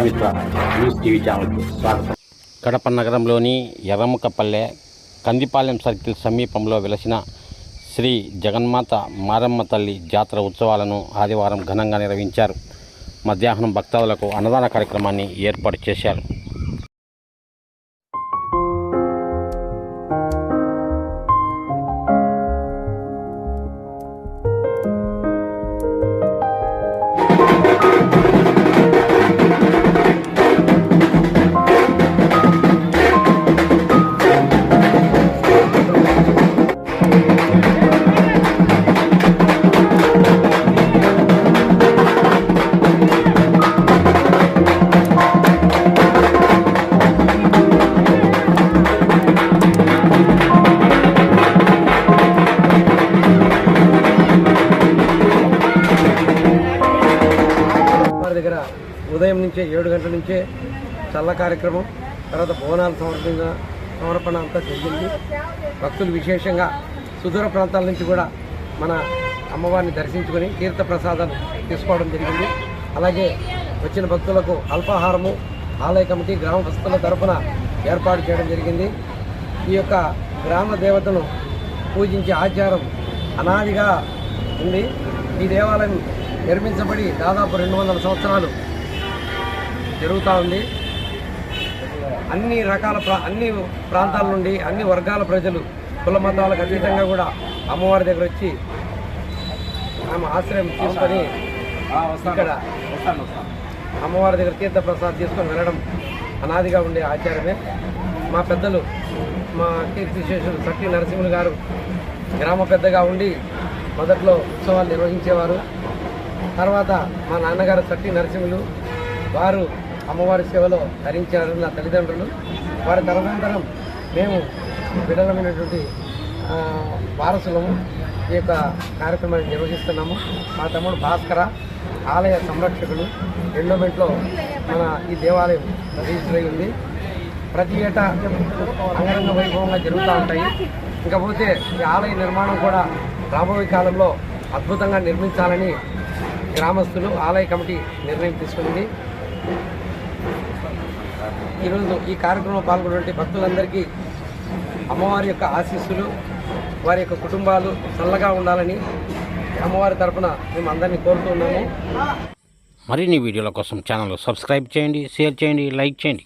Prajamitra news TV ఛానల్కు స్వాగతం. కడప నగరంలోని ఎర్రముకపల్లె కందిపాలెం సర్కిల్ సమీపంలో వెలసిన శ్రీ జగన్మాత మారమ్మ తల్లి జాతర ఉత్సవాలను ఆదివారం ఘనంగా నిర్వహించారు. మధ్యాహ్నం భక్తాదులకు అన్నదాన కార్యక్రమాన్ని ఏర్పాటు చేశారు. దగ్గర ఉదయం నుంచే 7 గంటల నుంచే చల్ల కార్యక్రమం, తర్వాత భవనాల సమర్పణ అంతా జరిగింది. భక్తులు విశేషంగా సుదూర ప్రాంతాల నుంచి కూడా మన అమ్మవారిని దర్శించుకొని తీర్థ ప్రసాదాలు తీసుకోవడం జరిగింది. అలాగే వచ్చిన భక్తులకు అల్పాహారము ఆలయ కమిటీ గ్రామ వసతుల తరఫున ఏర్పాటు చేయడం జరిగింది. ఈ యొక్క గ్రామ దేవతను పూజించే ఆచారం అనాదిగా ఉంది. ఈ దేవాలయం నిర్మించబడి దాదాపు 200 సంవత్సరాలు జరుగుతూ ఉంది. అన్ని ప్రాంతాల నుండి అన్ని వర్గాల ప్రజలు కుల మతాలకు అతీతంగా కూడా అమ్మవారి దగ్గర వచ్చి ఆమె ఆశ్రయం తీసుకొని ఇక్కడ అమ్మవారి దగ్గర తీర్థ ప్రసాదం తీసుకొని వెళ్ళడం అనాదిగా ఉండే ఆచారమే. మా పెద్దలు మా కీర్తిశేషులు సట్టి నరసింహులు గారు గ్రామ పెద్దగా ఉండి మొదట్లో ఉత్సవాలు నిర్వహించేవారు. తర్వాత మా నాన్నగారు సట్టి నరసింహులు వారు అమ్మవారి సేవలో ధరించారు. నా తల్లిదండ్రులు వారి తదనంతరం మేము విడలమైనటువంటి వారసులము ఈ యొక్క కార్యక్రమాన్ని నిర్వహిస్తున్నాము. మా తమ్ముడు భాస్కర ఆలయ సంరక్షకుడు. ఎండోమెంట్లో మన ఈ దేవాలయం రిజిస్టర్ అయి ఉంది. ప్రతి ఏటా అంగరంగ వైభవంగా జరుగుతూ ఉంటాయి. ఇంకపోతే ఈ ఆలయ నిర్మాణం కూడా రాబోయే కాలంలో అద్భుతంగా నిర్మించాలని గ్రామస్తులు ఆలయ కమిటీ నిర్ణయం తీసుకుంది. ఈరోజు ఈ కార్యక్రమంలో పాల్గొన్నటువంటి భక్తులందరికీ అమ్మవారి యొక్క ఆశీస్సులు, వారి యొక్క కుటుంబాలు చల్లగా ఉండాలని అమ్మవారి తరఫున మేము అందరినీ కోరుతున్నాము. మరిన్ని వీడియోల కోసం ఛానల్ సబ్స్క్రైబ్ చేయండి, షేర్ చేయండి, లైక్ చేయండి.